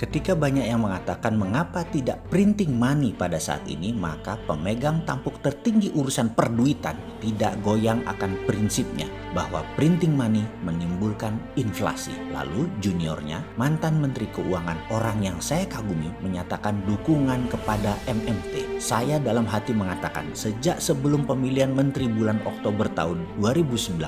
Ketika banyak yang mengatakan mengapa tidak printing money pada saat ini, maka pemegang tampuk tertinggi urusan perduitan tidak goyang akan prinsipnya bahwa printing money menimbulkan inflasi. Lalu juniornya, mantan Menteri Keuangan, orang yang saya kagumi, menyatakan dukungan kepada MMT. Saya dalam hati mengatakan, sejak sebelum pemilihan menteri bulan Oktober tahun 2019,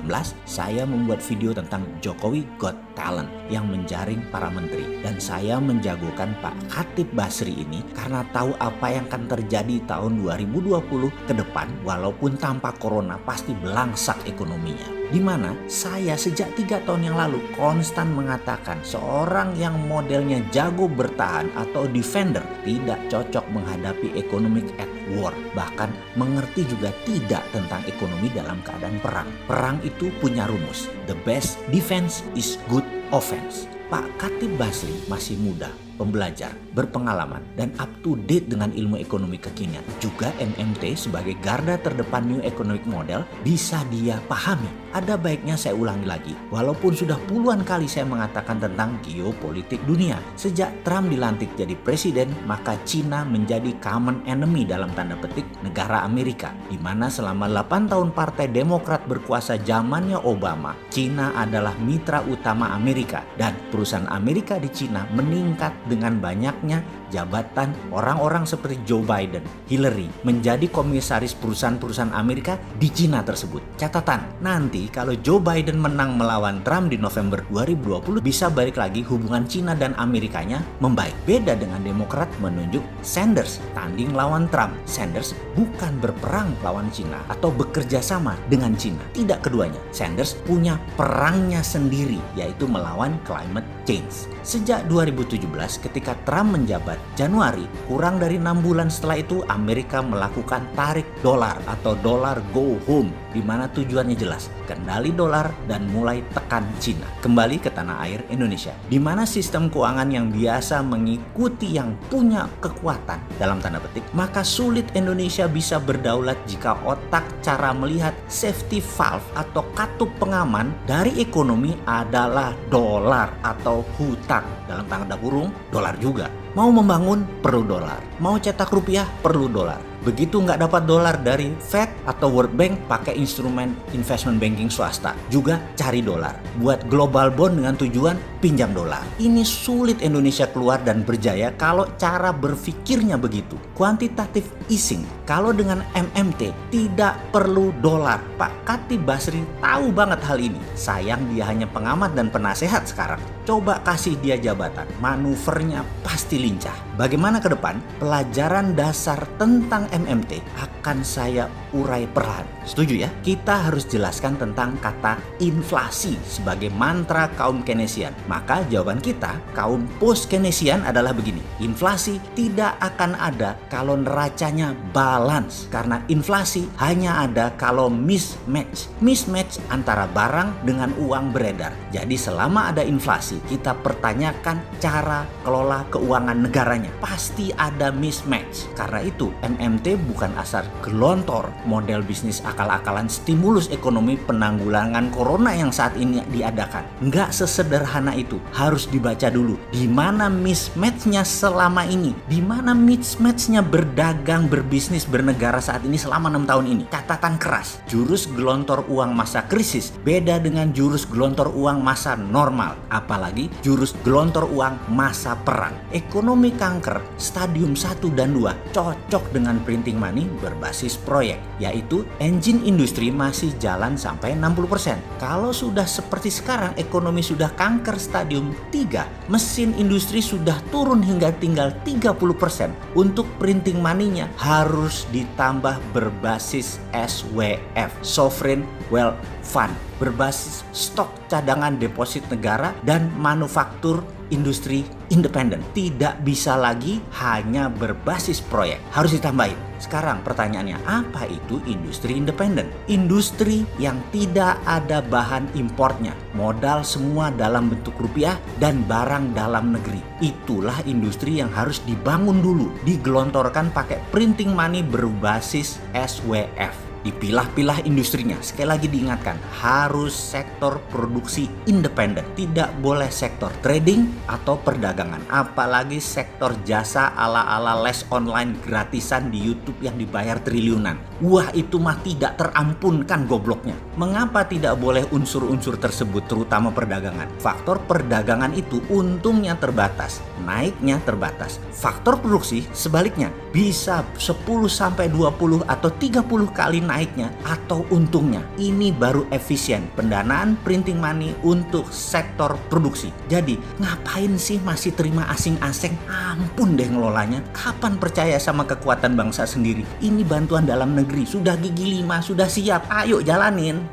saya membuat video tentang Jokowi Got Talent yang menjaring para menteri. Dan saya menjagokan Pak Khatib Basri ini karena tahu apa yang akan terjadi tahun 2020 ke depan, walaupun tanpa corona pasti belangsak ekonominya. Di mana saya sejak 3 tahun yang lalu konstan mengatakan seorang yang modelnya jago bertahan atau defender tidak cocok menghadapi economic at war. Bahkan mengerti juga tidak tentang ekonomi dalam keadaan perang. Perang itu punya rumus. The best defense is good offense. Pak Khatib Basri masih muda, pembelajar, berpengalaman, dan up to date dengan ilmu ekonomi kekinian. Juga MMT sebagai garda terdepan New Economic Model bisa dia pahami. Ada baiknya saya ulangi lagi, walaupun sudah puluhan kali saya mengatakan tentang geopolitik dunia. Sejak Trump dilantik jadi presiden, maka Cina menjadi common enemy dalam tanda petik negara Amerika. Di mana selama 8 tahun Partai Demokrat berkuasa zamannya Obama, Cina adalah mitra utama Amerika. Dan perusahaan Amerika di Cina meningkat dengan banyaknya jabatan orang-orang seperti Joe Biden, Hillary menjadi komisaris perusahaan-perusahaan Amerika di Cina tersebut. Catatan, nanti kalau Joe Biden menang melawan Trump di November 2020, bisa balik lagi hubungan Cina dan Amerikanya membaik. Beda dengan Demokrat menunjuk Sanders tanding lawan Trump. Sanders bukan berperang lawan Cina atau bekerja sama dengan Cina. Tidak keduanya. Sanders punya perangnya sendiri, yaitu melawan climate change. Sejak 2017 ketika Trump menjabat Januari, kurang dari 6 bulan setelah itu Amerika melakukan tarik dolar atau dolar go home, di mana tujuannya jelas, kendali dolar dan mulai tekan Cina. Kembali ke tanah air Indonesia, di mana sistem keuangan yang biasa mengikuti yang punya kekuatan dalam tanda petik, maka sulit Indonesia bisa berdaulat jika otak cara melihat safety valve atau katup pengaman dari ekonomi adalah dolar atau hutang. Dalam tanda kurung, dolar juga. Mau membangun perlu dolar, mau cetak rupiah perlu dolar. Begitu nggak dapat dolar dari Fed atau World Bank, pakai instrumen investment banking swasta. Juga cari dolar. Buat global bond dengan tujuan pinjam dolar. Ini sulit Indonesia keluar dan berjaya kalau cara berpikirnya begitu. Quantitative easing. Kalau dengan MMT tidak perlu dolar. Pak Khatib Basri tahu banget hal ini. Sayang dia hanya pengamat dan penasehat sekarang. Coba kasih dia jabatan. Manuvernya pasti lincah. Bagaimana ke depan? Pelajaran dasar tentang MMT akan saya urai perlahan. Setuju ya? Kita harus jelaskan tentang kata inflasi sebagai mantra kaum Keynesian. Maka jawaban kita, kaum post Keynesian adalah begini. Inflasi tidak akan ada kalau neracanya balance. Karena inflasi hanya ada kalau mismatch. Mismatch antara barang dengan uang beredar. Jadi selama ada inflasi, kita pertanyakan cara kelola keuangan negaranya. Pasti ada mismatch. Karena itu MMT bukan asal gelontor model bisnis akal-akalan stimulus ekonomi penanggulangan corona yang saat ini diadakan. Nggak sesederhana itu. Harus dibaca dulu. Di mana mismatchnya selama ini? Di mana mismatchnya berdagang, berbisnis, bernegara saat ini selama 6 tahun ini? Catatan keras. Jurus gelontor uang masa krisis beda dengan jurus gelontor uang masa normal. Apalagi jurus gelontor uang masa perang. Ekonomi kanker stadium 1 dan 2 cocok dengan printing money berbasis proyek, yaitu engine industri masih jalan sampai 60%. Kalau sudah seperti sekarang ekonomi sudah kanker stadium 3, mesin industri sudah turun hingga tinggal 30%. Untuk printing money-nya harus ditambah berbasis SWF, Sovereign Wealth Fund, berbasis stok cadangan deposit negara dan manufaktur industri independen. Tidak bisa lagi hanya berbasis proyek. Harus ditambahin. Sekarang pertanyaannya, apa itu industri independen? Industri yang tidak ada bahan importnya. Modal semua dalam bentuk rupiah dan barang dalam negeri. Itulah industri yang harus dibangun dulu. Digelontorkan pakai printing money berbasis SWF. Dipilah-pilah industrinya. Sekali lagi diingatkan, harus sektor produksi independen. Tidak boleh sektor trading atau perdagangan. Apalagi sektor jasa ala-ala les online gratisan di YouTube yang dibayar triliunan. Wah, itu mah tidak terampunkan gobloknya. Mengapa tidak boleh unsur-unsur tersebut, terutama perdagangan? Faktor perdagangan itu untungnya terbatas, naiknya terbatas. Faktor produksi sebaliknya bisa 10 sampai 20 atau 30 kali naiknya atau untungnya. Ini baru efisien pendanaan printing money untuk sektor produksi. Jadi ngapain sih masih terima asing-asing? Ampun deh ngelolanya. Kapan percaya sama kekuatan bangsa sendiri? Ini bantuan dalam negeri, sudah gigi 5, sudah siap, ayo jalanin.